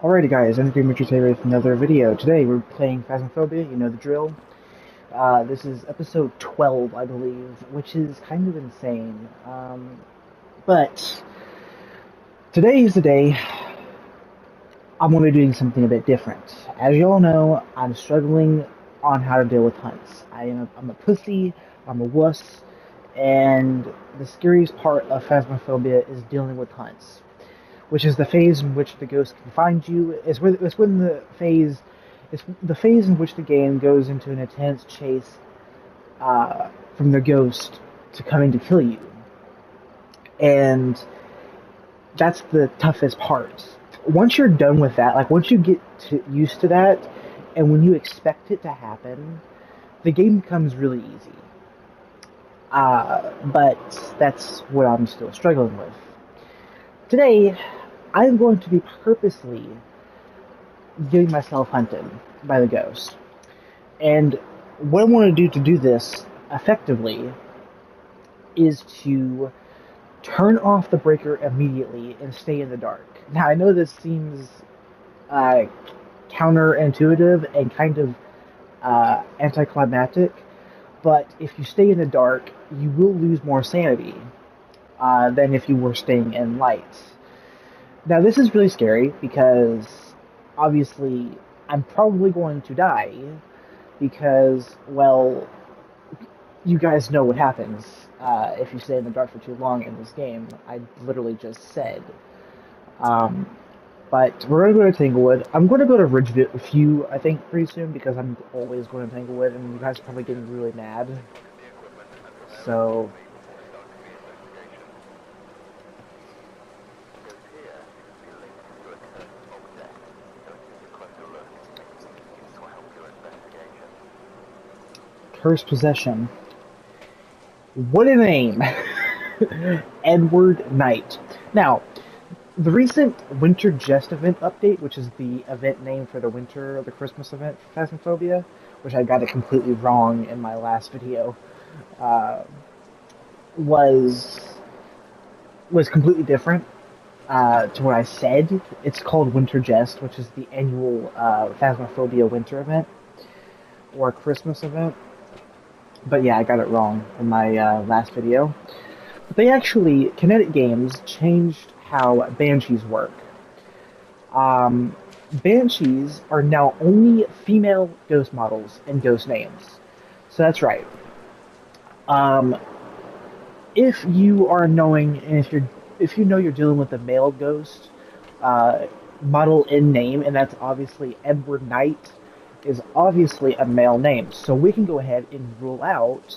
Alrighty guys, I'm Green Richard here with another video. Today we're playing Phasmophobia, you know the drill. This is episode 12, I believe, which is kind of insane. But today is the day I'm going to be doing something a bit different. As you all know, I'm struggling on how to deal with hunts. I'm a pussy, I'm a wuss, and the scariest part of Phasmophobia is dealing with hunts, which is the phase in which the ghost can find you. It's the phase in which the game goes into an intense chase from the ghost to coming to kill you, and that's the toughest part. Once you're done with that, like once you get used to that, and when you expect it to happen, the game becomes really easy. But that's what I'm still struggling with. Today, I'm going to be purposely getting myself hunted by the ghost. And what I want to do this effectively is to turn off the breaker immediately and stay in the dark. Now, I know this seems counterintuitive and kind of anticlimactic, but if you stay in the dark, you will lose more sanity than if you were staying in light. Now, this is really scary because obviously I'm probably going to die because, well, you guys know what happens if you stay in the dark for too long in this game. I literally just said. But we're going to go to Tanglewood. I'm going to go to Ridgeview, I think, pretty soon because I'm always going to Tanglewood and you guys are probably getting really mad. So Cursed Possession. What a name! Edward Knight. Now, the recent Winter Jest event update, which is the event name for the winter or the Christmas event for Phasmophobia, which I got it completely wrong in my last video, was completely different to what I said. It's called Winter Jest, which is the annual Phasmophobia winter event or Christmas event. But yeah, I got it wrong in my last video. But they actually, Kinetic Games changed how Banshees work. Banshees are now only female ghost models and ghost names. So that's right. If you are knowing, and if you know you're dealing with a male ghost model in name, and that's obviously Edward Knight, is obviously a male name, so we can go ahead and rule out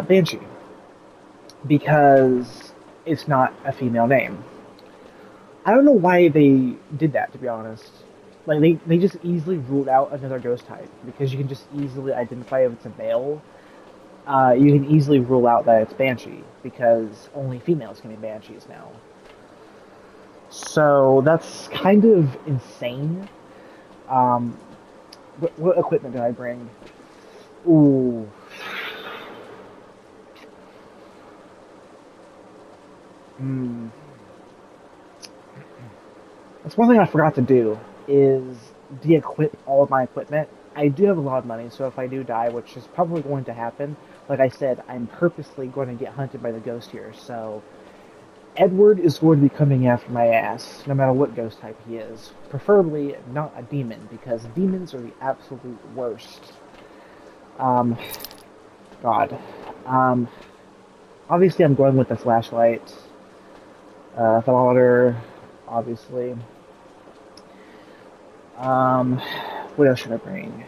Banshee because it's not a female name. I don't know why they did that, to be honest. Like they just easily ruled out another ghost type because you can just easily identify if it's a male. You can easily rule out that it's Banshee because only females can be Banshees now. So that's kind of insane. What equipment did I bring? Ooh. That's one thing I forgot to do, is de-equip all of my equipment. I do have a lot of money, so if I do die, which is probably going to happen, like I said, I'm purposely going to get hunted by the ghost here, so Edward is going to be coming after my ass, no matter what ghost type he is. Preferably not a demon, because demons are the absolute worst. God. Obviously I'm going with the flashlight. Thermometer, obviously. What else should I bring?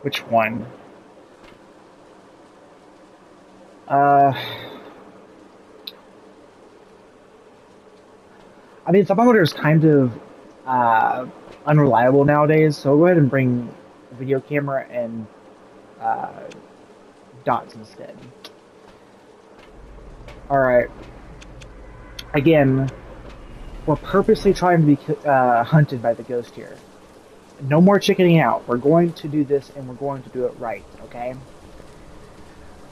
Which one? I mean, thermometer is kind of unreliable nowadays, so I'll go ahead and bring a video camera and dots instead. Alright. Again, we're purposely trying to be hunted by the ghost here. No more chickening out. We're going to do this, and we're going to do it right, okay?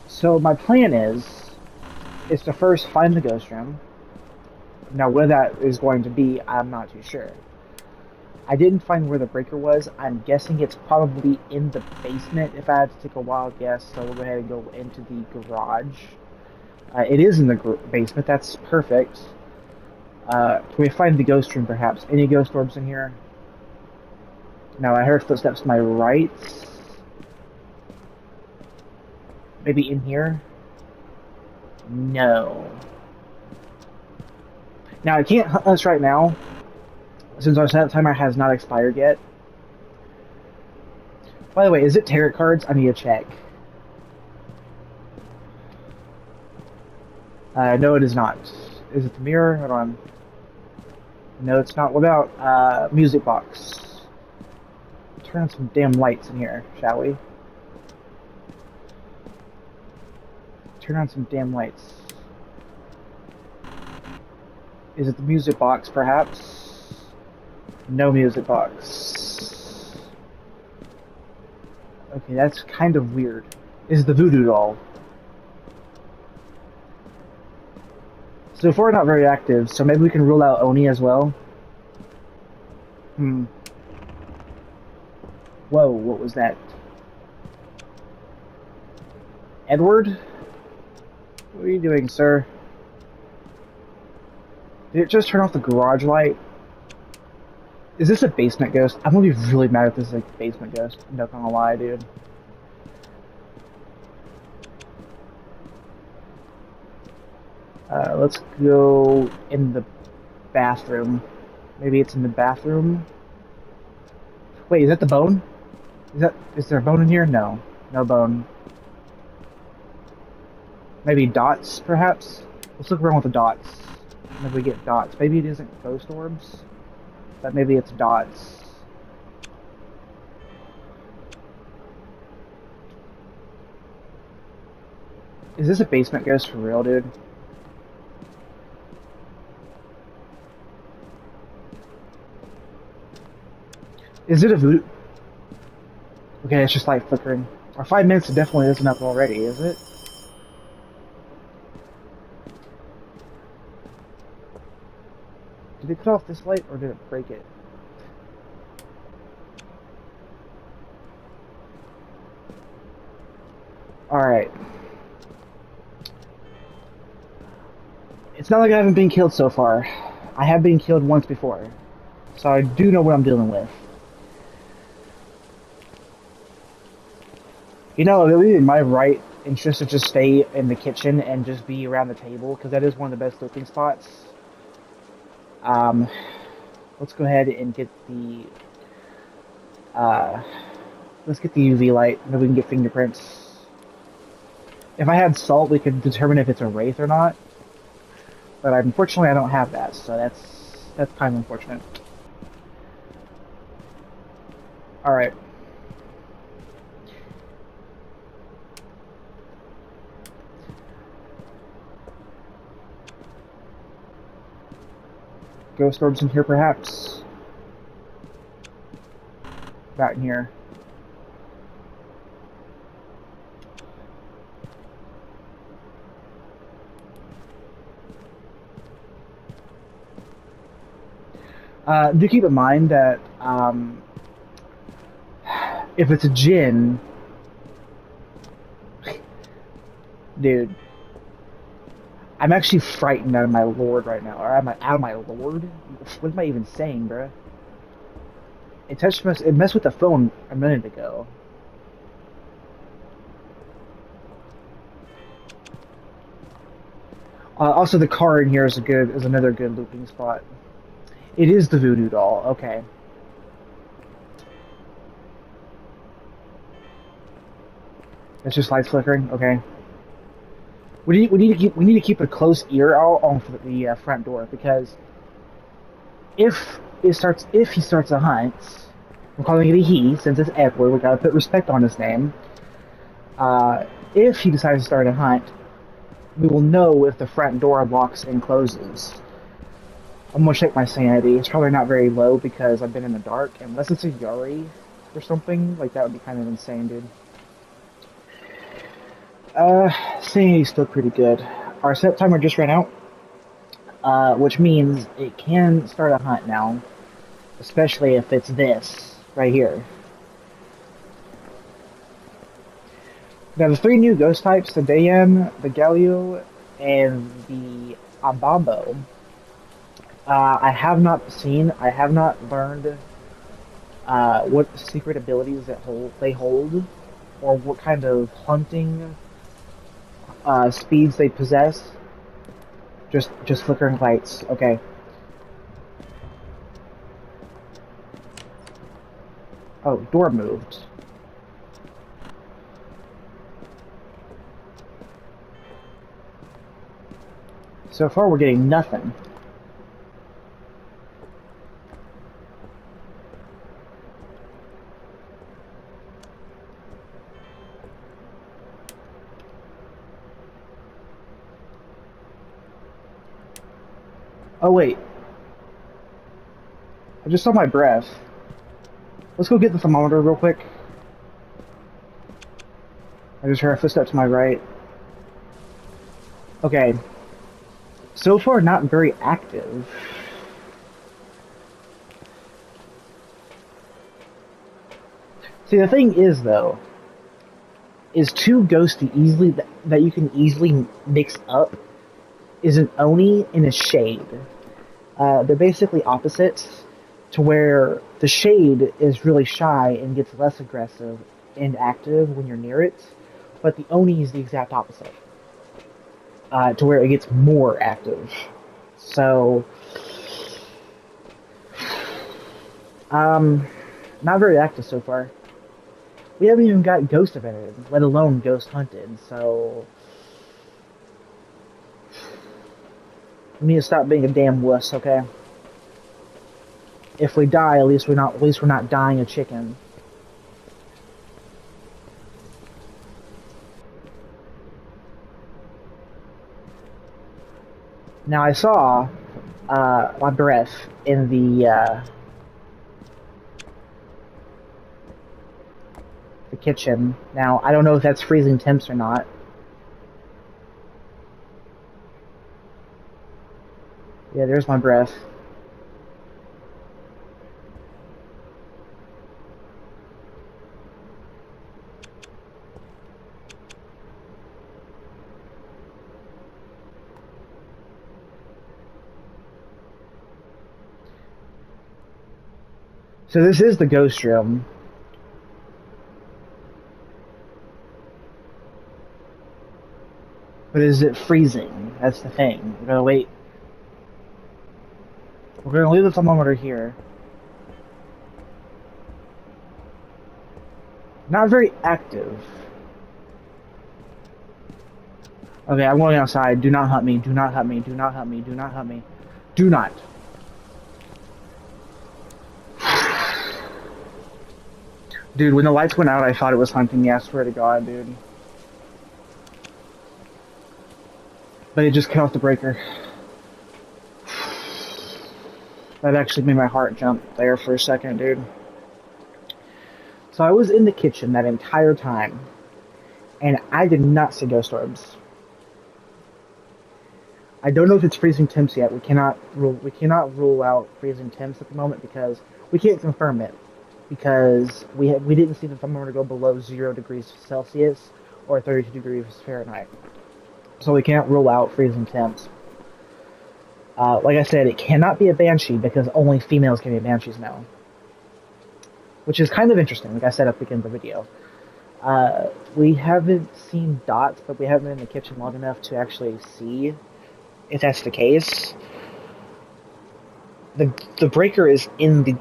So my plan is to first find the ghost room, Now, where that is going to be, I'm not too sure. I didn't find where the breaker was. I'm guessing it's probably in the basement if I had to take a wild guess, so we'll go ahead and go into the garage. It is in the basement. That's perfect. Can we find the ghost room, perhaps? Any ghost orbs in here? No, I heard footsteps to my right. Maybe in here? No. Now, I can't hunt us right now, since our set timer has not expired yet. By the way, is it tarot cards? I need to check. No, it is not. Is it the mirror? Hold on. No, it's not. What about music box? Turn on some damn lights in here, shall we? Turn on some damn lights. Is it the music box, perhaps? No music box. Okay, that's kind of weird. Is it the voodoo doll? So far, not very active, so maybe we can rule out Oni as well. Whoa, what was that? Edward? What are you doing, sir? Did it just turn off the garage light? Is this a basement ghost? I'm gonna be really mad if this is a basement ghost. I'm not gonna lie, dude. Let's go in the bathroom. Maybe it's in the bathroom. Wait, is that the bone? Is there a bone in here? No. No bone. Maybe dots, perhaps? Let's look around with the dots. Maybe we get dots. Maybe it isn't ghost orbs, but maybe it's dots. Is this a basement ghost for real, dude? Is it a voodoo? Okay, it's just light flickering. Our 5 minutes definitely isn't up already, is it? Did it cut off this light, or did it break it? Alright. It's not like I haven't been killed so far. I have been killed once before. So I do know what I'm dealing with. You know, it would be in my right interest to just stay in the kitchen and just be around the table, because that is one of the best looking spots. Let's go ahead and get the, let's get the UV light, and then we can get fingerprints. If I had salt, we could determine if it's a wraith or not. But unfortunately, I don't have that, so that's kind of unfortunate. Alright. Ghost orbs in here, perhaps? Not in here. Do keep in mind that if it's a djinn, dude, I'm actually frightened out of my lord right now. Or am I out of my lord? What am I even saying, bruh? It messed with the phone a minute ago. Also, the car in here is another good looping spot. It is the voodoo doll. Okay. It's just lights flickering. Okay. We need to keep a close ear out on the front door, because if he starts a hunt, I'm calling it a he since it's Edward. We gotta put respect on his name. If he decides to start a hunt, we will know if the front door locks and closes. I'm gonna check my sanity. It's probably not very low because I've been in the dark. Unless it's a Yari or something, like that would be kind of insane, dude. Sanity's still pretty good. Our set timer just ran out. which means it can start a hunt now, especially if it's this right here. Now, the three new ghost types, the Dayan, the Galio, and the Ambambo, I have not seen, I have not learned what secret abilities they hold, or what kind of hunting speeds they possess. Just flickering lights. Okay. Oh, door moved. So far, we're getting nothing. Oh, wait. I just saw my breath. Let's go get the thermometer real quick. I just heard a footstep to my right. Okay. So far, not very active. See, the thing is, though, is two ghosts that you can easily mix up is an Oni and a Shade. They're basically opposites, to where the Shade is really shy and gets less aggressive and active when you're near it, but the Oni is the exact opposite, to where it gets more active. So, not very active so far. We haven't even got ghost evented, let alone ghost hunted, so we need to stop being a damn wuss, okay? If we die, at least we're not dying a chicken. Now I saw my breath in the kitchen. Now I don't know if that's freezing temps or not. Yeah, there's my breath. So this is the ghost room. But is it freezing? That's the thing. We're gonna wait. We're gonna leave the thermometer here. Not very active. Okay, I'm going outside. Do not hunt me. Do not hunt me. Do not hunt me. Do not hunt me. Do not. Dude, when the lights went out, I thought it was hunting me. I swear to God, dude. But it just cut off the breaker. That actually made my heart jump there for a second, dude. So I was in the kitchen that entire time, and I did not see ghost orbs. I don't know if it's freezing temps yet. We cannot rule out freezing temps at the moment because we can't confirm it, because we didn't see the thermometer go below 0 degrees Celsius or 32 degrees Fahrenheit. So we can't rule out freezing temps. Like I said, it cannot be a banshee because only females can be banshees now, which is kind of interesting. Like I said at the beginning of the video, we haven't seen dots, but we haven't been in the kitchen long enough to actually see if that's the case. The breaker is in the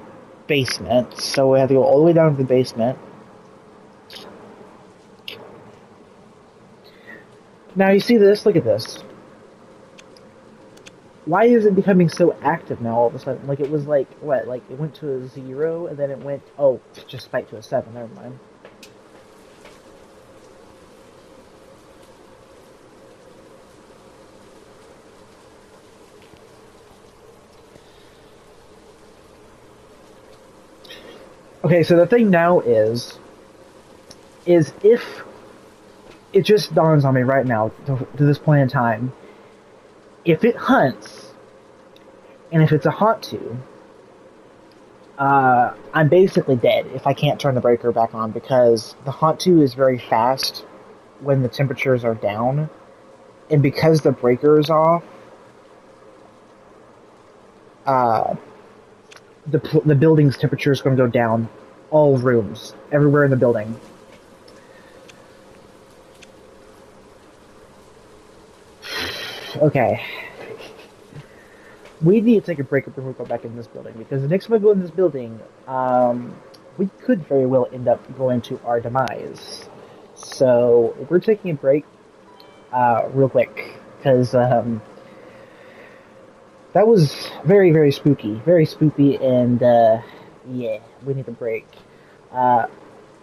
basement, so we have to go all the way down to the basement. Now you see this, look at this. Why is it becoming so active now all of a sudden? Like it was like, what, like it went to a 0 and then it went, oh, just spiked to a 7, never mind. Okay, so the thing now is if it just dawns on me right now, to this point in time, if it hunts, And if it's a Haunt-2, I'm basically dead if I can't turn the breaker back on, because the Haunt-2 is very fast when the temperatures are down, and because the breaker is off, uh, the building's temperature is going to go down, all rooms, everywhere in the building. Okay. We need to take a break before we go back in this building, because the next time we go in this building, we could very well end up going to our demise. So we're taking a break real quick, because that was very, very spooky, and yeah, we need a break.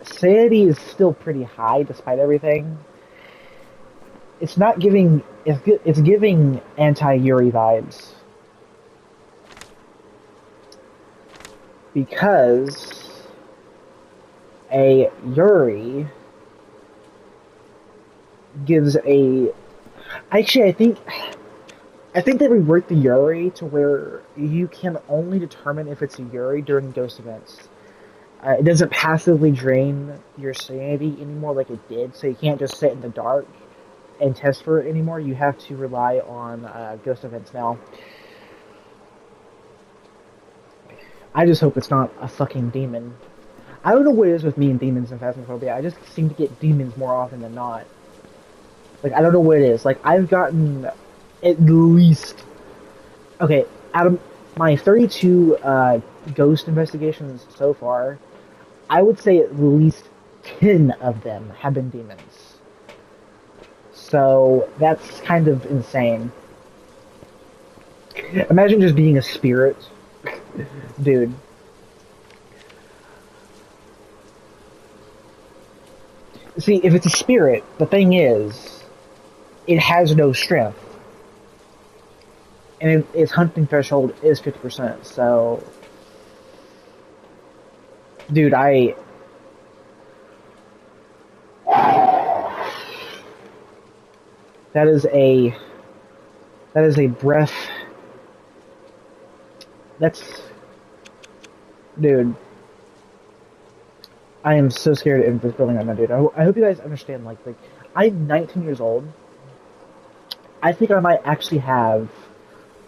Sanity is still pretty high despite everything. It's not giving. It's giving anti-Yuri vibes, because a Yuri gives a. Actually, I think they reworked the Yuri to where you can only determine if it's a Yuri during ghost events. It doesn't passively drain your sanity anymore like it did, so you can't just sit in the dark and test for it anymore. You have to rely on ghost events now. I just hope it's not a fucking demon. I don't know what it is with me and demons and Phasmophobia. I just seem to get demons more often than not. Like, I don't know what it is. Like, I've gotten at least... Okay, out of my 32 ghost investigations so far, I would say at least 10 of them have been demons. So, that's kind of insane. Imagine just being a spirit. Dude. See, if it's a spirit, the thing is, it has no strength. And its hunting threshold is 50%, so... Dude, That is a breath... That's... Dude. I am so scared of this building right now, dude. I hope you guys understand, like, I'm 19 years old. I think I might actually have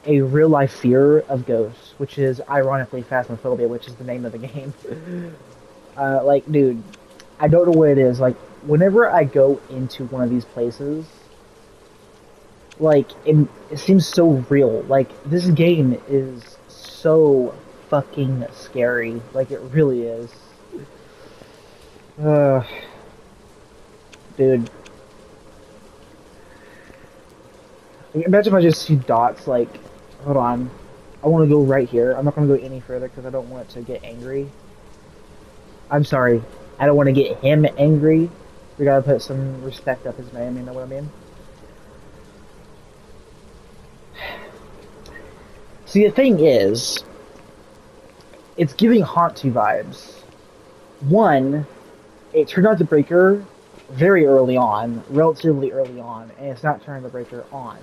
a real-life fear of ghosts, which is, ironically, Phasmophobia, which is the name of the game. Like, dude, I don't know what it is. Like, whenever I go into one of these places, like, it seems so real. Like, this game is so fucking scary. Like, it really is. Dude. Imagine if I just see dots, like, hold on. I want to go right here. I'm not going to go any further because I don't want it to get angry. I'm sorry. I don't want to get him angry. We gotta put some respect up his name, you know what I mean? See, the thing is, it's giving Haunt-2 vibes. One, it turned on the breaker very early on, relatively early on, and it's not turning the breaker on.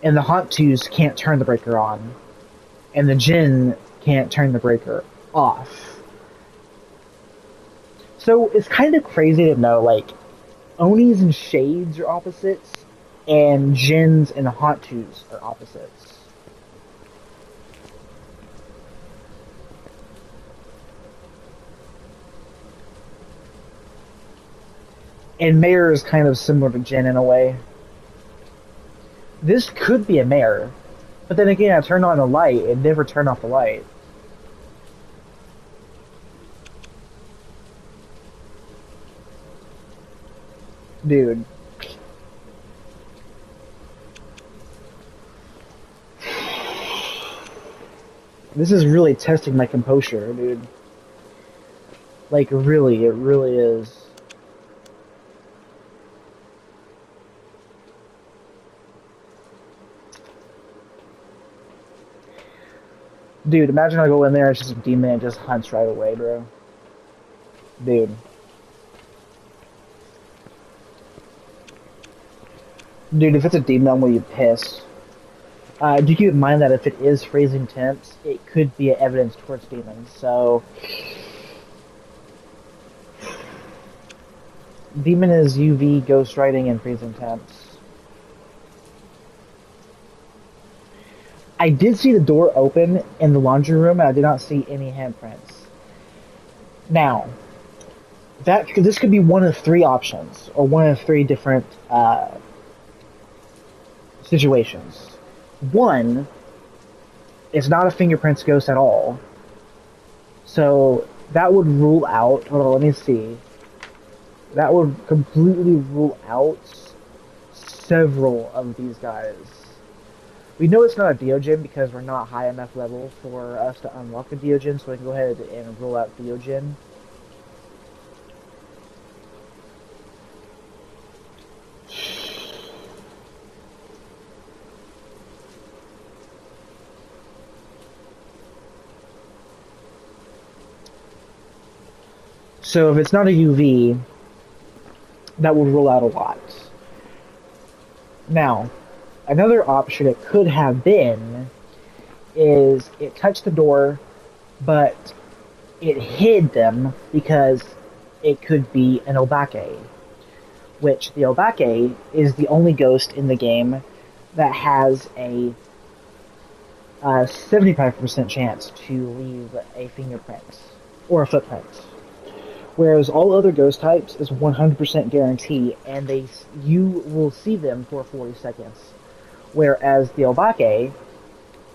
And the Haunt-2s can't turn the breaker on. And the Jinn can't turn the breaker off. So it's kind of crazy to know, like, Onis and Shades are opposites, and Jinns and Haunt-2s are opposites. And Mare is kind of similar to Jinn in a way. This could be a Mare, but then again, I turned on the light and never turned off the light. Dude. This is really testing my composure, dude. Like, really, it really is. Dude, imagine I go in there and it's just a demon and just hunts right away, bro. Dude. Dude, if it's a demon, I'm gonna be pissed. Do keep in mind that if it is freezing temps, it could be evidence towards demons. So, demon is UV, ghost writing, and freezing temps. I did see the door open in the laundry room, and I did not see any handprints. Now, this could be one of three options, or one of three different situations. One, it's not a fingerprints ghost at all. So that would rule out. Hold on, let me see. That would completely rule out several of these guys. We know it's not a Deogen because we're not high enough level for us to unlock a Deogen, so we can go ahead and rule out Deogen. So if it's not a UV, that would rule out a lot. Now, another option it could have been is it touched the door, but it hid them because it could be an Obake, which the Obake is the only ghost in the game that has a 75% chance to leave a fingerprint or a footprint. Whereas all other ghost types is 100% guarantee, and you will see them for 40 seconds. Whereas the Obake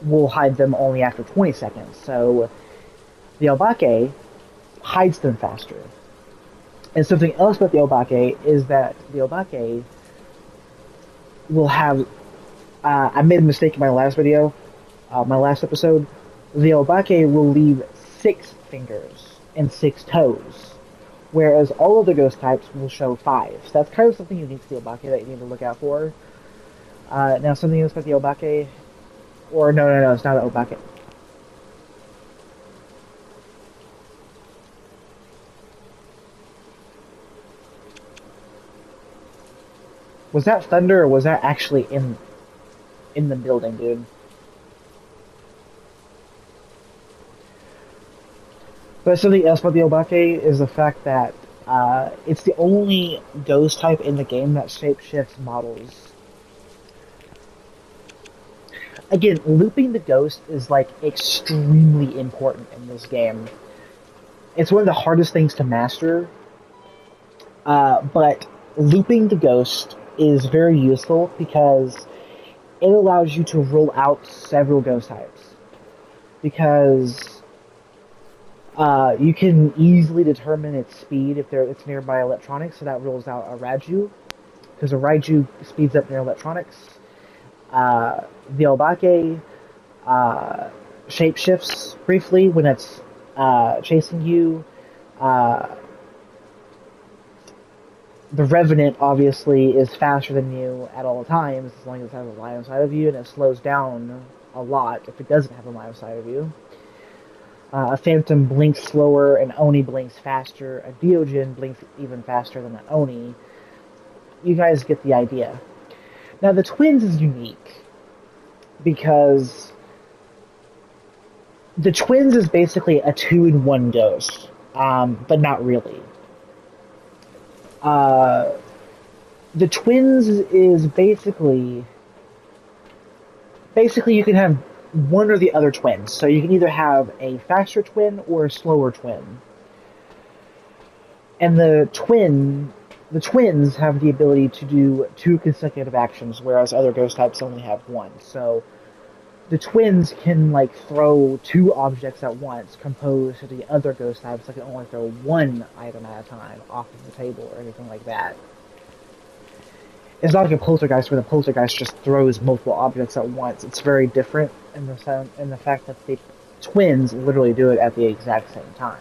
will hide them only after 20 seconds. So the Obake hides them faster. And something else about the Obake is that the Obake will have... I made a mistake in my last video, my last episode. The Obake will leave 6 fingers and 6 toes, whereas all other ghost types will show 5. So that's kind of something unique to the Obake that you need to look out for. Now, something else about the Obake... Or, no, it's not an Obake. Was that thunder, or was that actually in the building, dude? But something else about the Obake is the fact that it's the only ghost type in the game that shapeshifts models. Again, looping the ghost is like extremely important in this game. It's one of the hardest things to master, but looping the ghost is very useful because it allows you to rule out several ghost types. Because you can easily determine its speed if it's nearby electronics, so that rules out a Raiju, because a Raiju speeds up near electronics. The Obake shapeshifts briefly when it's chasing you. The Revenant obviously is faster than you at all times, as long as it has a line of sight of you, and it slows down a lot if it doesn't have a line of sight of you. A Phantom blinks slower, an Oni blinks faster, a Deogen blinks even faster than an Oni. You guys get the idea. Now, the Twins is unique because the Twins is basically a 2-in-1 ghost, but not really. The Twins is basically you can have one or the other twins. So you can either have a faster twin or a slower twin. And the twins have the ability to do 2 consecutive actions, whereas other ghost types only have 1. So the twins can like throw 2 objects at once, composed to the other ghost types that can only throw 1 item at a time off of the table or anything like that. It's not like a poltergeist where the poltergeist just throws multiple objects at once. It's very different in the fact that the twins literally do it at the exact same time.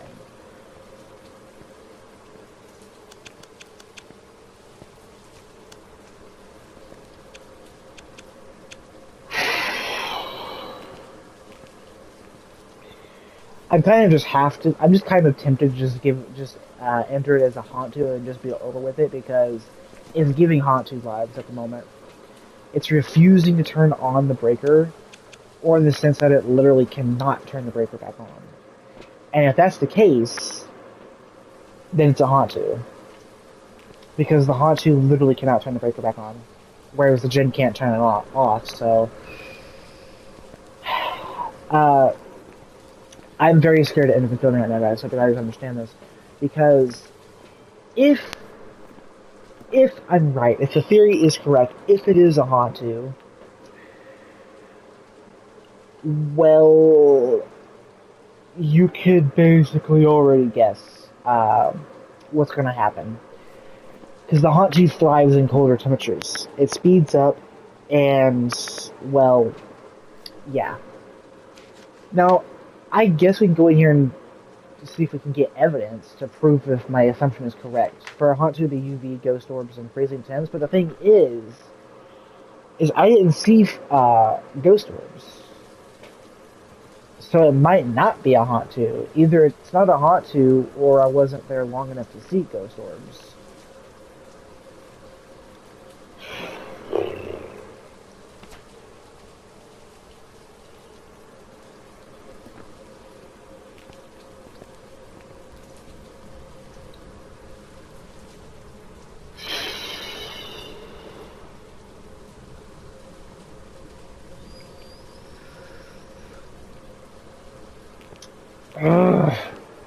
I'm just kind of tempted to just enter it as a Hantu and just be over with it because it's giving Hantu vibes at the moment. it's refusing to turn on the breaker, or in the sense that it literally cannot turn the breaker back on. And if that's the case, then it's a Hantu. Because the Hantu literally cannot turn the breaker back on. Whereas the Jinn can't turn it off, so... I'm very scared to end up in filming right now, guys, so I can always understand this. Because if I'm right, if the theory is correct, if it is a Hantu, well, you could basically already guess what's going to happen. Because the Hantu thrives in colder temperatures. It speeds up, and, well, yeah. Now, I guess we can go in here and see if we can get evidence to prove if my assumption is correct. For a Hantu, the UV, ghost orbs, and freezing temps, but the thing is I didn't see ghost orbs. So it might not be a Hantu. Either it's not a Hantu, or I wasn't there long enough to see ghost orbs.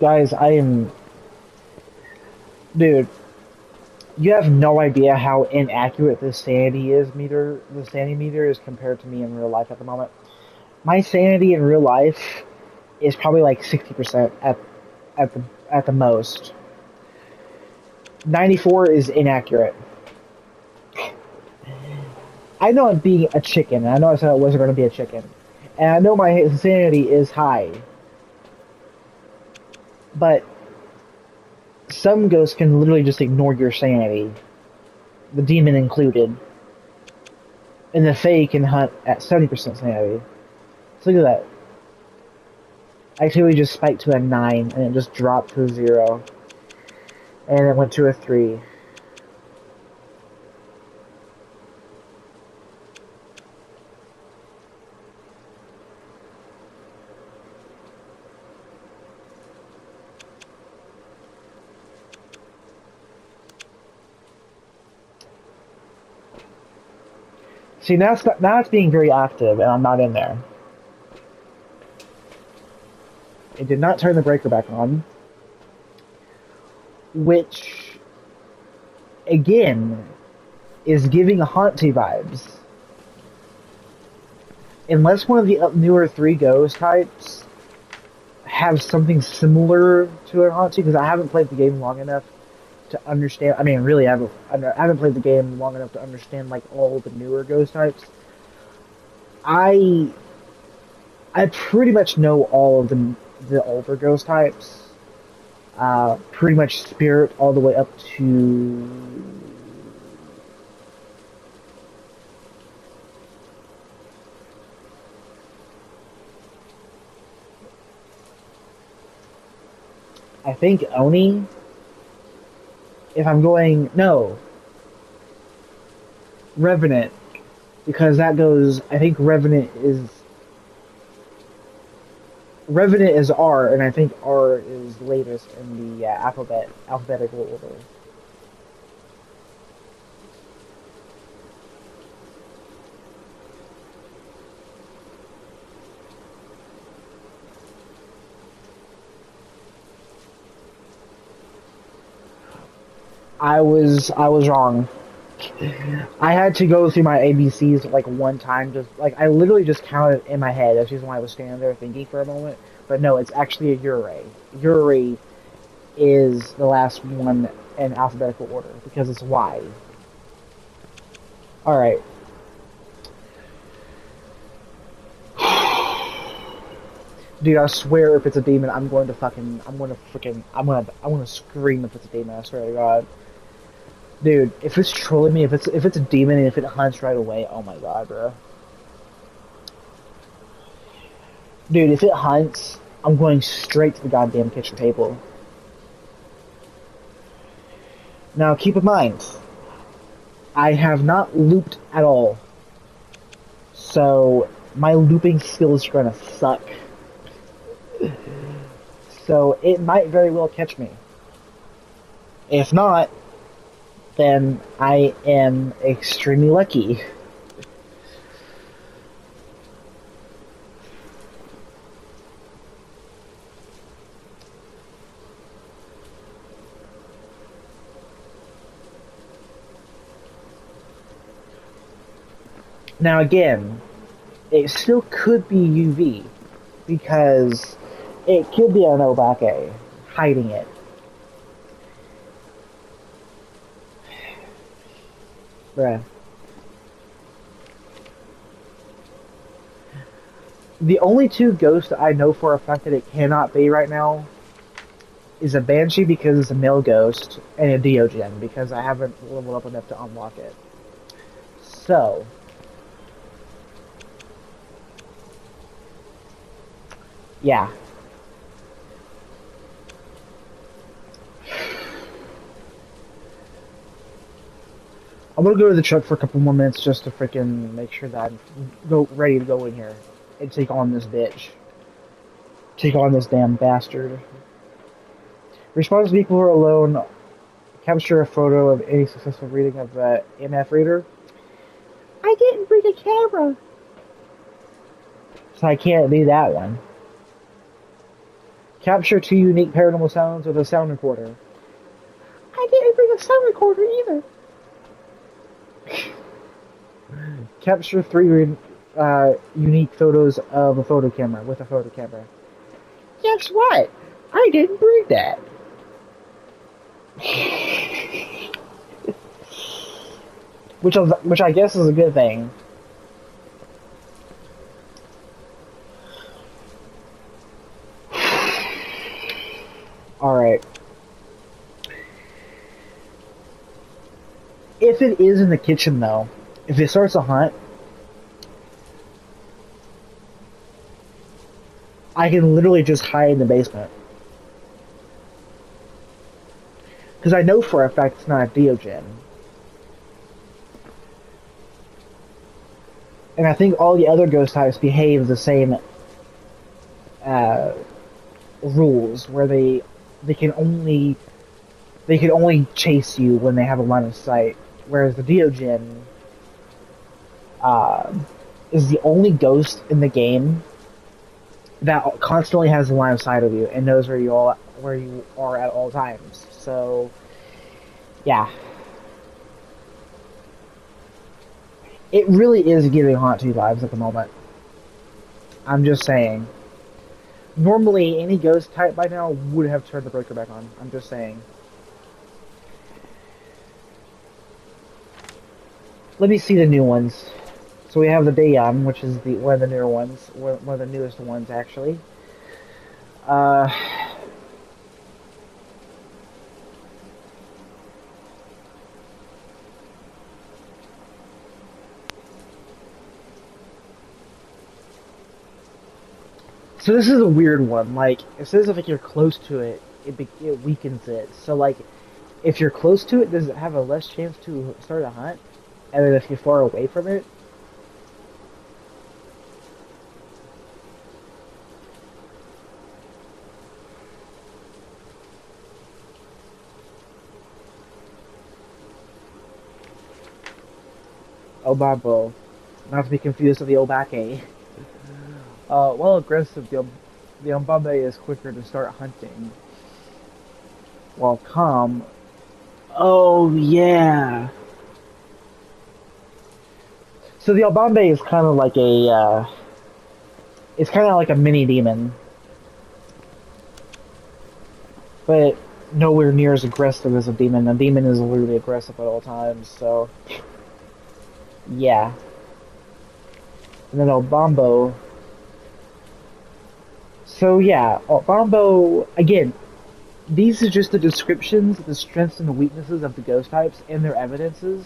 Guys, dude, you have no idea how inaccurate the sanity meter is compared to me in real life at the moment. My sanity in real life is probably like 60% at the most. 94 is inaccurate. I know I'm being a chicken, and I know I said I wasn't going to be a chicken. And I know my sanity is high. But some ghosts can literally just ignore your sanity, the demon included. And the Fae can hunt at 70% sanity. So look at that. Activity just spiked to a 9, and it just dropped to a 0. And it went to a 3. See, now it's being very active, and I'm not in there. It did not turn the breaker back on, which, again, is giving Hantu vibes. Unless one of the newer 3 ghost types have something similar to a Hantu, because I haven't played the game long enough to understand. I mean, really, I haven't played the game long enough to understand like all the newer ghost types. I pretty much know all of the older ghost types. Pretty much spirit all the way up to I think Oni. If I'm going, no, Revenant, because that goes, I think Revenant is R, and I think R is latest in the alphabetical order. I was wrong. I had to go through my ABCs like one time, just like I literally just counted in my head. That's just why I was standing there thinking for a moment. But no, it's actually a Ure. Ure is the last one in alphabetical order because it's Y. All right. Dude, I swear if it's a demon, I'm gonna scream if it's a demon. I swear to God. Dude, if it's trolling me, if it's a demon and if it hunts right away, oh my God, bro. Dude, if it hunts, I'm going straight to the goddamn kitchen table. Now, keep in mind, I have not looped at all. So my looping skills are gonna suck. So it might very well catch me. If not, then I am extremely lucky. Now again, it still could be UV because it could be an Obake hiding it. Bruh. The only two ghosts I know for a fact that it cannot be right now is a Banshee because it's a male ghost, and a Diogen because I haven't leveled up enough to unlock it. So, yeah. I'm gonna go to the truck for a couple more minutes just to freaking make sure that I'm ready to go in here and take on this bitch. Take on this damn bastard. Response people who are alone. Capture a photo of any successful reading of the MF reader. I didn't bring a camera, so I can't do that one. Capture 2 unique paranormal sounds with a sound recorder. I didn't bring a sound recorder either. Capture 3 unique photos of a photo camera with a photo camera. Guess what? I didn't bring that. Which I guess is a good thing. Alright. If it is in the kitchen, though, if it starts a hunt, I can literally just hide in the basement. Because I know for a fact it's not a Diogen. And I think all the other ghost types behave the same rules, where they can only chase you when they have a line of sight, whereas the Diogen is the only ghost in the game that constantly has a line of sight of you and knows where you are at all times. So, yeah. It really is giving Haunt 2 vibes at the moment. I'm just saying. Normally, any ghost type by now would have turned the breaker back on. I'm just saying. Let me see the new ones. So we have the Daeon, which is one of the newer ones, one of the newest ones actually. So this is a weird one. Like, it says if you're close to it, it weakens it. So like, if you're close to it, does it have a less chance to start a hunt? And then if you're far away from it, Obabo, not to be confused with the Obake. While aggressive, the Mbambe is quicker to start hunting. While calm, oh yeah. So the Mbambe is kind of like it's kind of like a mini demon, but nowhere near as aggressive as a demon. A demon is literally aggressive at all times. So yeah. And then Obambo. So yeah, Obambo, again, these are just the descriptions, the strengths and the weaknesses of the ghost types and their evidences.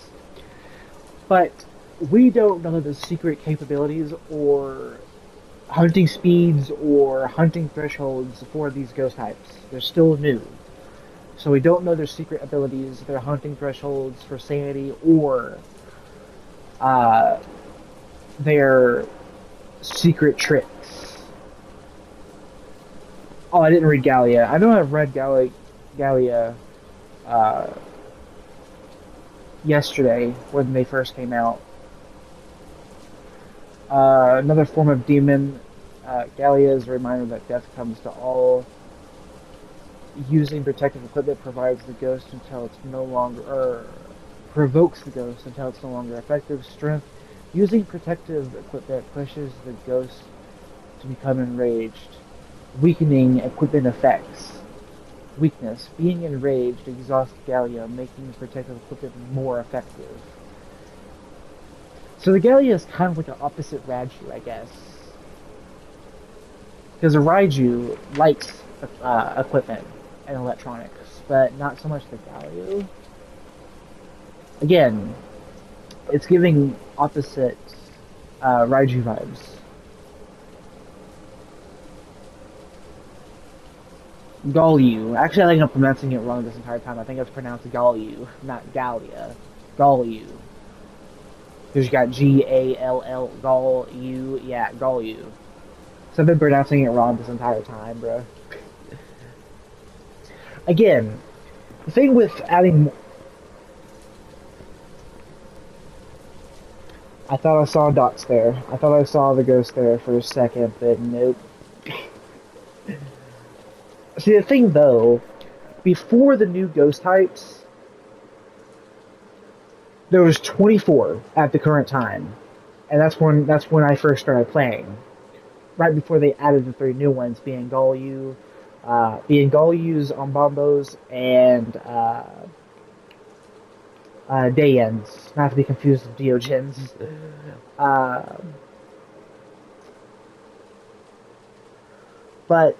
But we don't know the secret capabilities or hunting speeds or hunting thresholds for these ghost types. They're still new. So we don't know their secret abilities, their hunting thresholds for sanity, or their secret tricks. Oh, I didn't read Gallia. I know I've read Gallia uh, yesterday when they first came out. Another form of demon. Gallia is a reminder that death comes to all. Using protective equipment provides the ghost until it's no longer, or provokes the ghost until it's no longer effective. Strength. Using protective equipment pushes the ghost to become enraged. Weakening equipment effects. Weakness. Being enraged exhausts Gallia, making protective equipment more effective. So the Gallia is kind of like an opposite Raiju, I guess. Because a Raiju likes equipment and electronics, but not so much the Galio. Again, it's giving opposite Raiju vibes. Galio. Actually, I think I'm pronouncing it wrong this entire time. I think it's pronounced Galio, not Gallia. Galio. Because you got G-A-L-L, Galio. Yeah, Galio. So I've been pronouncing it wrong this entire time, bro. Again, the thing with adding... I thought I saw dots there. I thought I saw the ghost there for a second, but nope. See, the thing, though, before the new ghost types, there was 24 at the current time. And that's when I first started playing. Right before they added the 3 new ones, being Galyu, Galyus, Ombombos, and Daeyens, not to be confused with Deogens. But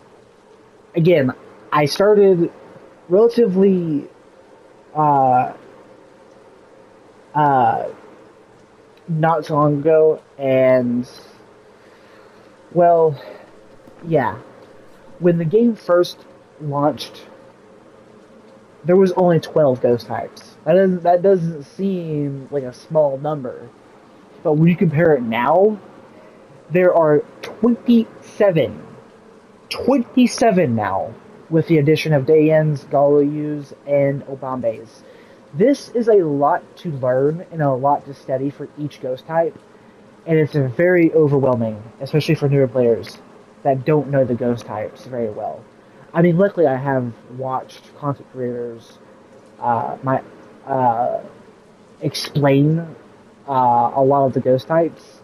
again, I started relatively not so long ago, and well, yeah. When the game first launched, there was only 12 ghost types. That doesn't seem like a small number. But when you compare it now, there are 27. 27 now, with the addition of Daeyens, Galyus, and Obambes. This is a lot to learn and a lot to study for each ghost type, and it's very overwhelming, especially for newer players that don't know the ghost types very well. I mean, luckily I have watched content creators explain a lot of the ghost types.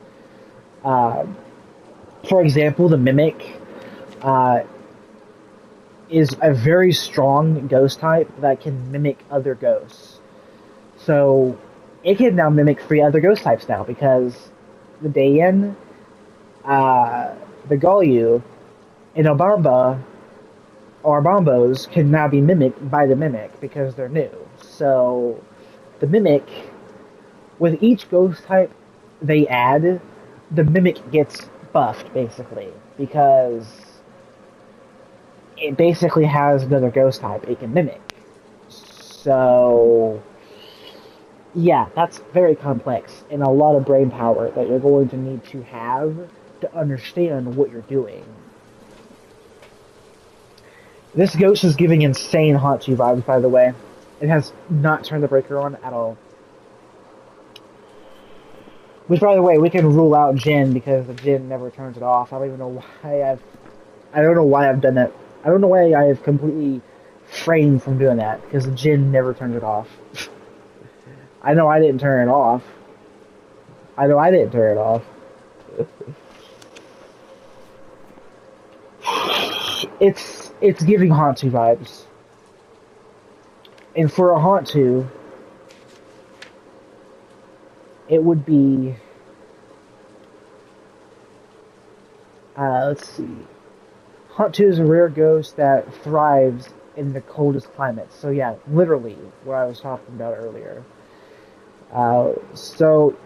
For example, the Mimic is a very strong ghost type that can mimic other ghosts. So it can now mimic 3 other ghost types now, because the Daeyen, the Galyu, and Bombos can now be mimicked by the Mimic because they're new. So the Mimic, with each ghost type they add, the Mimic gets buffed, basically, because it basically has another ghost type it can mimic. So yeah, that's very complex and a lot of brain power that you're going to need to have to understand what you're doing. This ghost is giving insane Hauntyu vibes, by the way. It has not turned the breaker on at all. Which, by the way, we can rule out Jin because the Jin never turns it off. I don't even know why I don't know why I've done that. I don't know why I have completely framed from doing that, because the Jin never turns it off. I know I didn't turn it off. It's giving Hauntyu vibes. And for a Hauntyu, it would be... let's see. Hauntyu is a rare ghost that thrives in the coldest climates. So yeah, literally what I was talking about earlier. So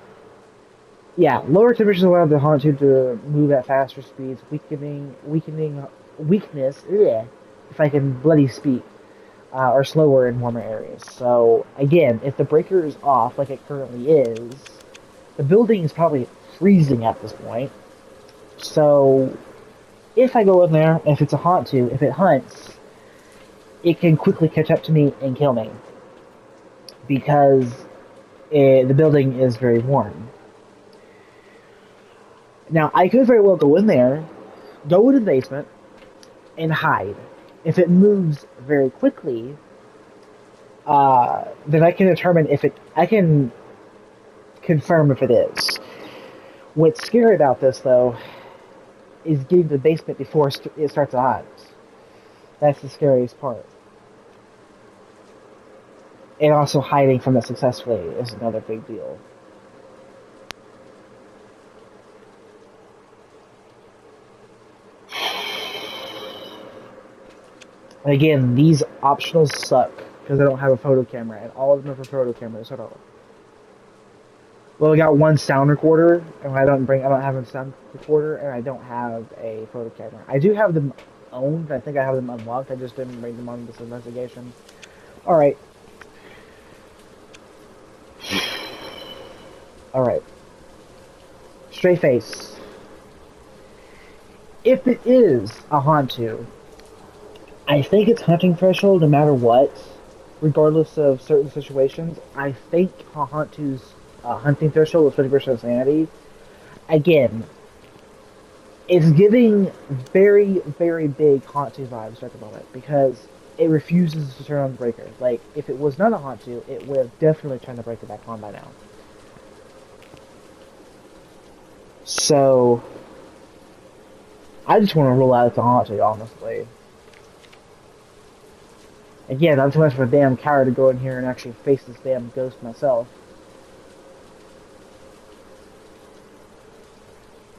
yeah, lower temperatures allow the Hauntyu to move at faster speeds, weakening weakness. Ugh, if I can bloody speak, or slower in warmer areas. So again, if the breaker is off like it currently is, the building is probably freezing at this point. So if I go in there, if it's a Hantu, if it hunts, it can quickly catch up to me and kill me because the building is very warm. Now, I could very well go in there, go into the basement, and hide. If it moves very quickly, then I can determine if it. I can confirm if it is. What's scary about this, though, is getting to the basement before it starts to hunt. That's the scariest part. And also hiding from it successfully is another big deal. And again, these optionals suck because I don't have a photo camera, and all of them are for photo cameras at all. Well, I got one sound recorder, and I don't have a sound recorder, and I don't have a photo camera. I do have them owned. I think I have them unlocked. I just didn't bring them on this investigation. All right. All right. Straight face. If it is a Hantu, I think it's hunting threshold no matter what, regardless of certain situations. I think a Hantu's hunting threshold is 50% sanity. Again, it's giving very, very big Hantu vibes at the moment because it refuses to turn on the breaker. Like, if it was not a Hantu, it would have definitely turned the breaker back on by now. So, I just want to rule out it's a Hantu, honestly. Again, I'm too much of a damn coward to go in here and actually face this damn ghost myself.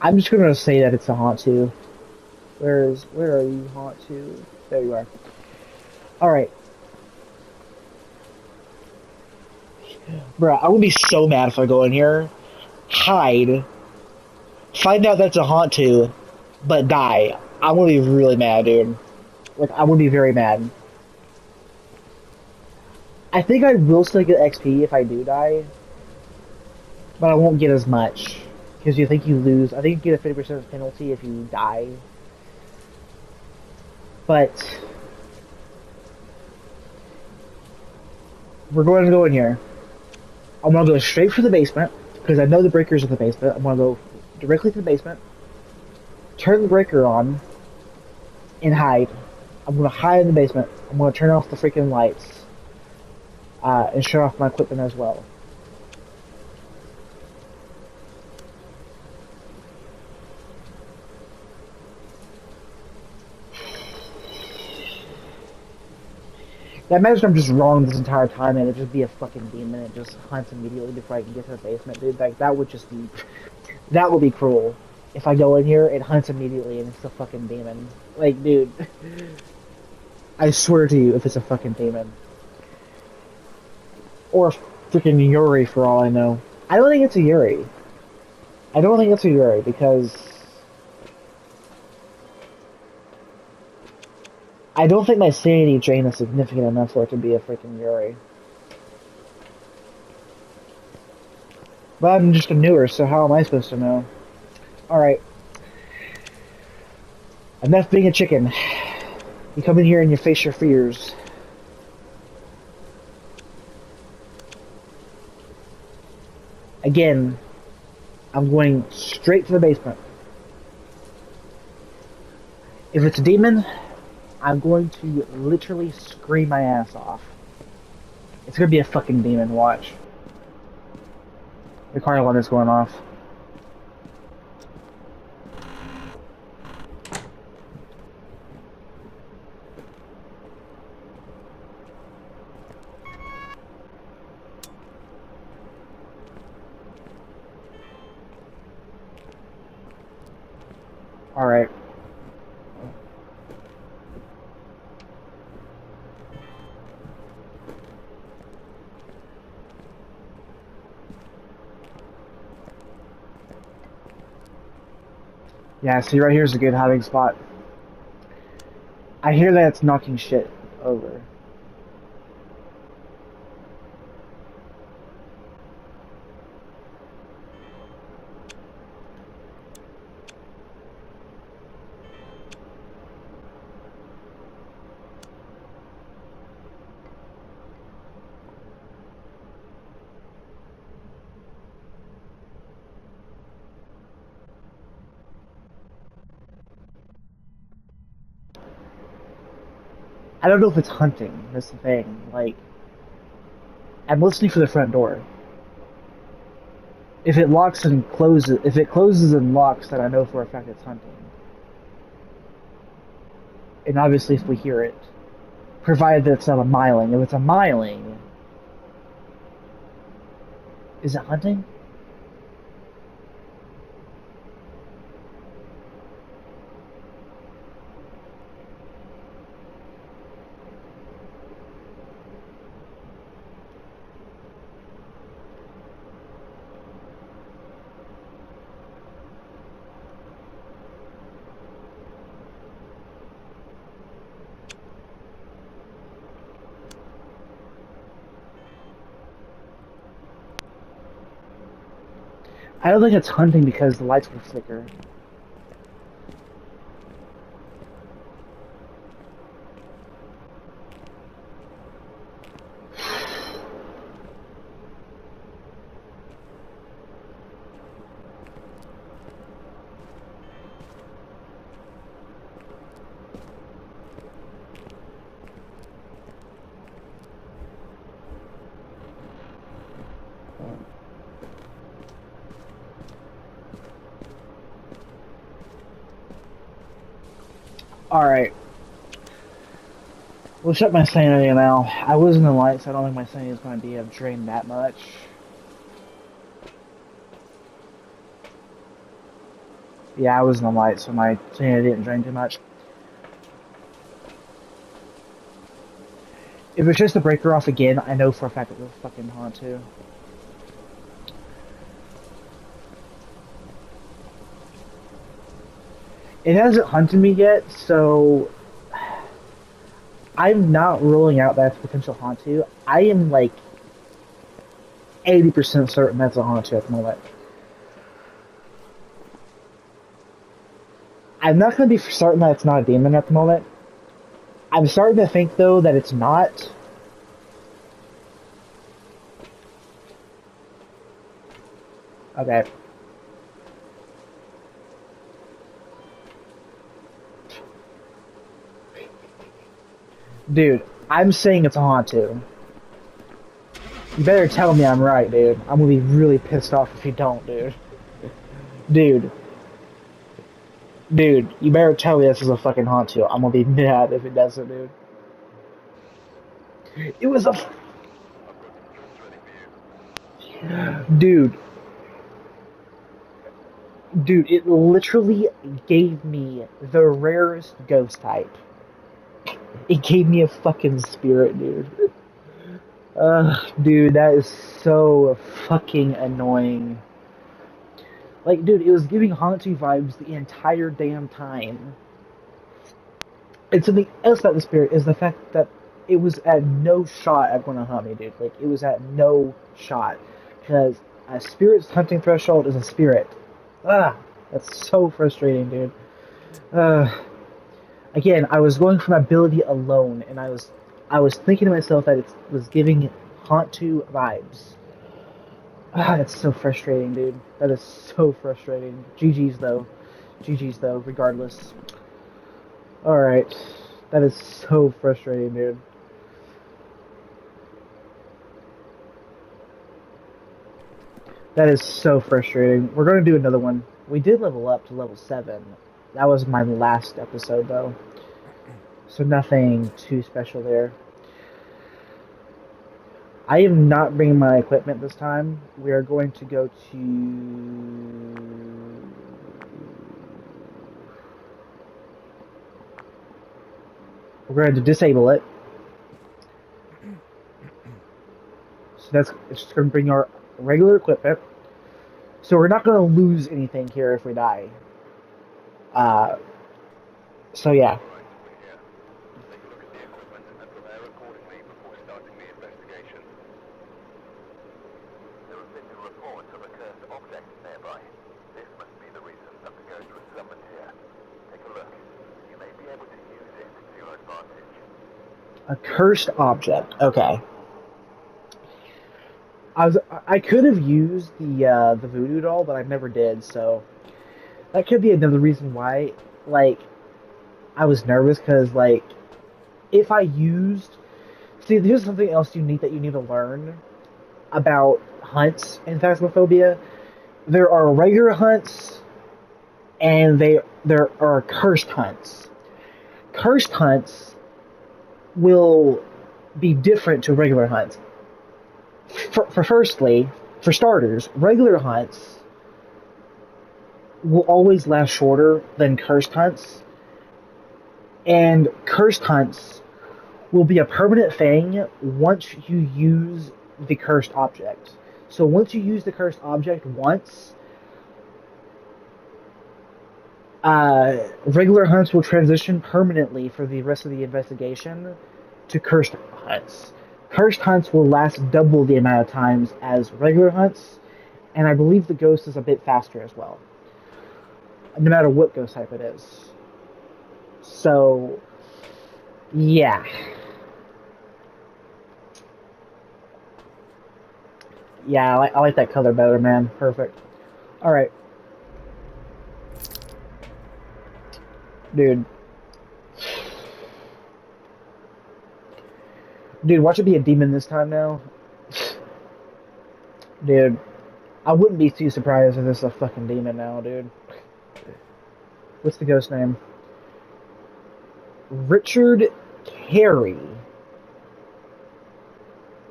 I'm just gonna say that it's a Hantu. Where are you, Hantu? There you are. Alright. Bruh, I would be so mad if I go in here, hide, find out that's a Hantu, but die. I would be really mad, dude. Like, I would be very mad. I think I will still get XP if I do die, but I won't get as much. Because you think you lose. I think you get a 50% penalty if you die. But we're going to go in here. I'm going to go straight for the basement, because I know the breaker's in the basement. I'm going to go directly to the basement, turn the breaker on, and hide. I'm going to hide in the basement. I'm going to turn off the freaking lights, and shut off my equipment as well. Now imagine I'm just wrong this entire time and it'd just be a fucking demon and it just hunts immediately before I can get to the basement, dude. Like, that would just be... That would be cruel. If I go in here, it hunts immediately and it's a fucking demon. Like, dude. I swear to you, if it's a fucking demon. Or a freaking Yuri, for all I know. I don't think it's a Yuri. I don't think it's a Yuri, because... I don't think my sanity drain is significant enough for it to be a freaking Yuri. But I'm just a newer, so how am I supposed to know? Alright. Enough being a chicken. You come in here and you face your fears. Again, I'm going straight to the basement. If it's a demon, I'm going to literally scream my ass off. It's gonna be a fucking demon, watch. The car alarm is going off. Alright. Yeah, see, right here is a good hiding spot. I hear that it's knocking shit over. I don't know if it's hunting. That's the thing. Like, I'm listening for the front door. If it locks and closes, if it closes and locks, then I know for a fact it's hunting. And obviously, if we hear it, provided that it's not a miling. If it's a miling, is it hunting? I don't think it's hunting because the lights will flicker. Alright. We'll check my sanity now. I was in the light, so I don't think my sanity is going to be drained that much. Yeah, I was in the light, so my sanity didn't drain too much. If it's just a breaker off again, I know for a fact it will fucking haunt too. It hasn't hunted me yet, so I'm not ruling out that's potential Hantu. I am like 80% certain that's a Hantu at the moment. I'm not going to be certain that it's not a demon at the moment. I'm starting to think though that it's not. Okay. Dude, I'm saying it's a Hantu. You better tell me I'm right, dude. I'm gonna be really pissed off if you don't, dude. Dude. Dude, you better tell me this is a fucking Hantu. I'm gonna be mad if it doesn't, dude. It was a... Dude. Dude, it literally gave me the rarest ghost type. It gave me a fucking spirit, dude. Dude, that is so fucking annoying. Like, dude, it was giving Hantu vibes the entire damn time. And something else about the spirit is the fact that it was at no shot at going to hunt me, dude. Like, it was at no shot. Because a spirit's hunting threshold is a spirit. That's so frustrating, dude. Again, I was going from ability alone, and I was thinking to myself that it was giving Hantu vibes. That's so frustrating, dude. That is so frustrating. GG's though. GG's though, regardless. Alright. That is so frustrating, dude. That is so frustrating. We're going to do another one. We did level up to level 7. That was my last episode, though. So nothing too special there. I am not bringing my equipment this time. We are going to go to... We're going to disable it. So it's just going to bring our regular equipment. So we're not going to lose anything here if we die. So yeah. A cursed object. Okay. I could have used the voodoo doll, but I never did. So that could be another reason why. Like, I was nervous because like if I used... See, here's something else unique that you need to learn about hunts in Phasmophobia. There are regular hunts, and there are cursed hunts. Cursed hunts will be different to regular hunts. For starters, regular hunts will always last shorter than cursed hunts, and cursed hunts will be a permanent thing once you use the cursed object. So once you use the cursed object once, regular hunts will transition permanently for the rest of the investigation to cursed hunts. Cursed hunts will last double the amount of times as regular hunts, and I believe the ghost is a bit faster as well, no matter what ghost type it is. So, yeah. Yeah, I like that color better, man. Perfect. Alright. Dude. Dude, watch it be a demon this time now. Dude. I wouldn't be too surprised if this is a fucking demon now, dude. What's the ghost name? Richard Carey.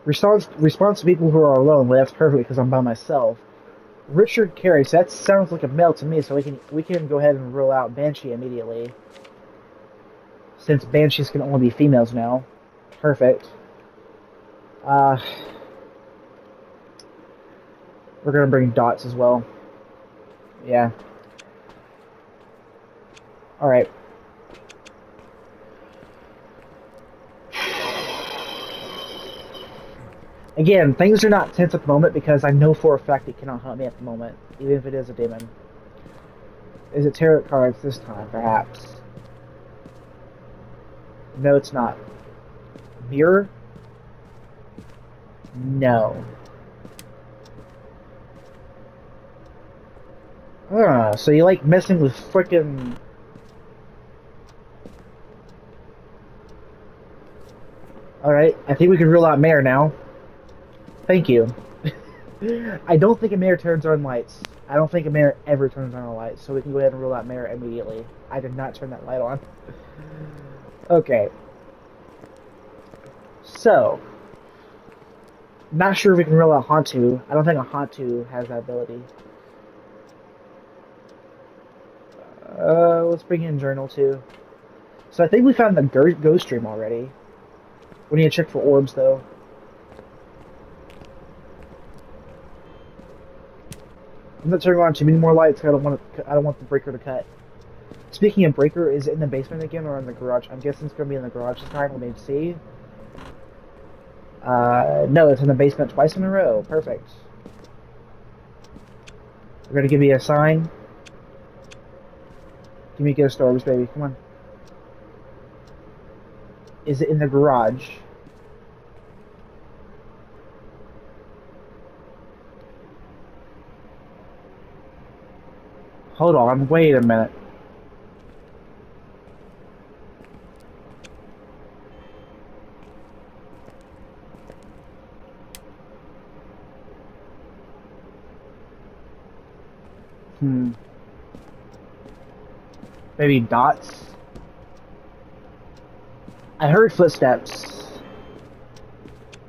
Response to people who are alone. Well, that's perfect because I'm by myself. Richard Carey. So that sounds like a male to me. So we can go ahead and rule out Banshee immediately, since Banshees can only be females now. Perfect. We're gonna bring Dots as well. Yeah. All right. Again, things are not tense at the moment because I know for a fact it cannot hunt me at the moment, even if it is a demon. Is it tarot cards this time, perhaps? No, it's not. Mirror? No. So you like messing with frickin'... Alright, I think we can rule out Mare now. Thank you. I don't think a Mare turns on lights. I don't think a Mare ever turns on a light, so we can go ahead and rule out Mare immediately. I did not turn that light on. Okay. So. Not sure if we can rule out Hantu. I don't think a Hantu has that ability. Let's bring in Journal too. So I think we found the ghost stream already. We need to check for orbs though. I'm not turning on too many more lights. I don't want the breaker to cut. Speaking of breaker, is it in the basement again or in the garage? I'm guessing it's gonna be in the garage this time. Let me see. No, it's in the basement twice in a row. Perfect. We're gonna give you a sign. Give me ghost orbs, baby. Come on. Is it in the garage? Hold on, wait a minute. Maybe Dots? I heard footsteps.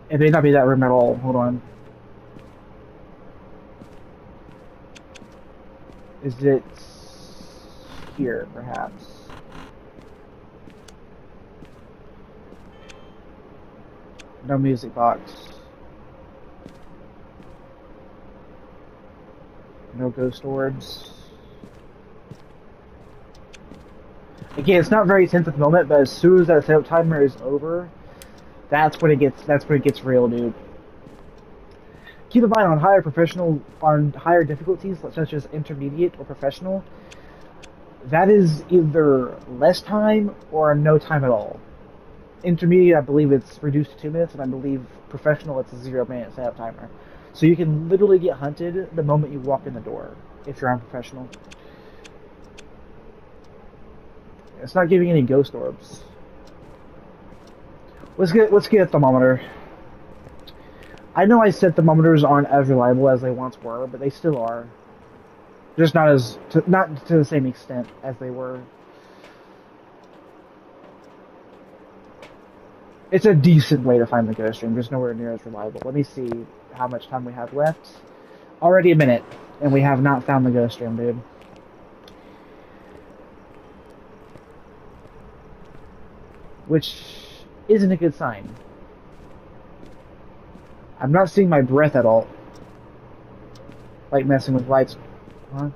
It may not be that room at all. Hold on. Is it here, perhaps? No music box. No ghost orbs. Again, it's not very tense at the moment, but as soon as that setup timer is over, that's when it gets real, dude. Keep in mind on higher difficulties, such as intermediate or professional, that is either less time or no time at all. Intermediate, I believe it's reduced to 2 minutes, and I believe professional, it's a 0-minute setup timer. So you can literally get hunted the moment you walk in the door, if you're on professional. It's not giving any ghost orbs. Let's get a thermometer. I know I said thermometers aren't as reliable as they once were, but they still are. Just not to the same extent as they were. It's a decent way to find the ghost stream, just nowhere near as reliable. Let me see how much time we have left. Already a minute, and we have not found the ghost stream, dude. Which isn't a good sign. I'm not seeing my breath at all. Like messing with lights. Huh?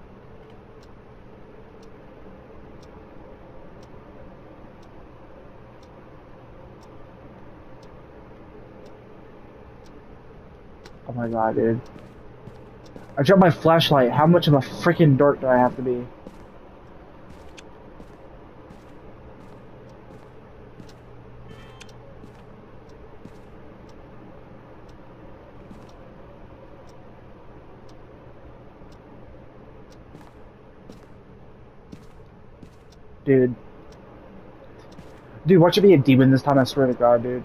Oh my god, dude. I dropped my flashlight. How much of a freaking dork do I have to be? Dude. Dude, watch it be a demon this time, I swear to god, dude.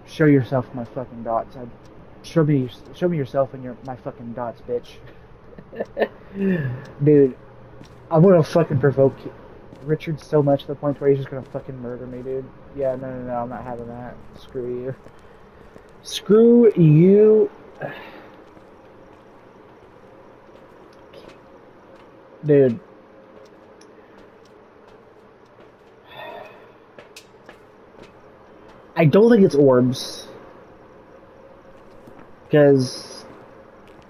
Show yourself my fucking dots. Show me yourself and my fucking dots, bitch. Dude, I'm gonna fucking provoke Richard so much to the point where he's just gonna fucking murder me, dude. Yeah, no, I'm not having that. Screw you. Screw you. Dude. I don't think it's orbs. Because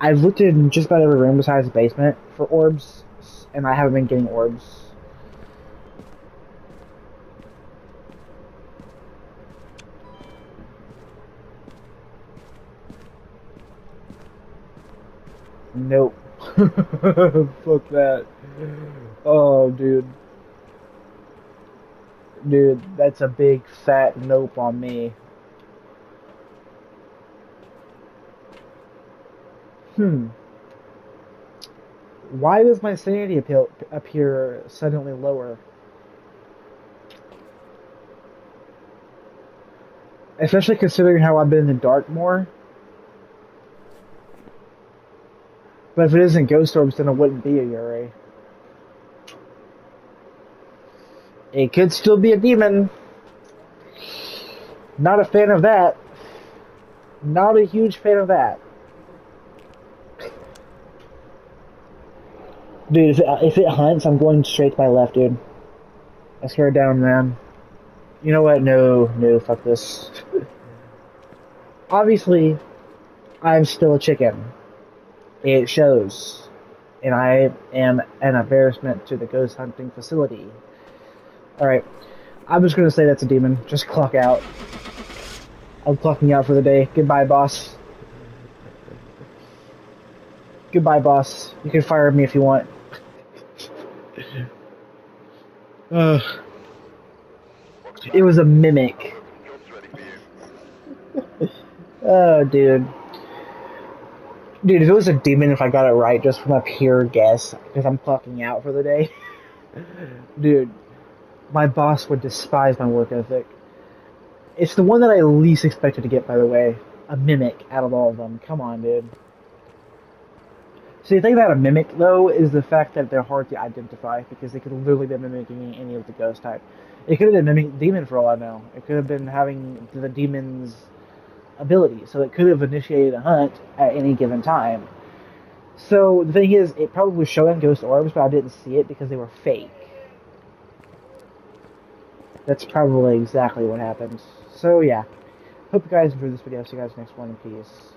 I've looked in just about every room besides the basement for orbs, and I haven't been getting orbs. Nope. Fuck that. Oh, dude. Dude, that's a big fat nope on me. Why does my sanity appear suddenly lower? Especially considering how I've been in the dark more. But if it isn't ghost orbs, then it wouldn't be a Yuri. It could still be a demon. Not a fan of that. Not a huge fan of that. Dude, if it hunts, I'm going straight to my left, dude. I swear down, man. You know what? No, fuck this. Obviously, I'm still a chicken. It shows. And I am an embarrassment to the ghost hunting facility. Alright. I'm just gonna say that's a demon. Just clock out. I'm clocking out for the day. Goodbye, boss. Goodbye, boss. You can fire me if you want. It was a mimic. Oh, dude. Dude, if it was a demon, if I got it right, just from a pure guess, because I'm clocking out for the day, dude, my boss would despise my work ethic. It's the one that I least expected to get, by the way. A mimic out of all of them. Come on, dude. See, the thing about a mimic, though, is the fact that they're hard to identify, because they could literally be mimicking any of the ghost type. It could have been mimic demon for all I know. It could have been having the demon's ability, so it could have initiated a hunt at any given time. So the thing is, it probably was showing ghost orbs, but I didn't see it because they were fake. That's probably exactly what happened. So yeah, hope you guys enjoyed this video. See you guys next one. Peace.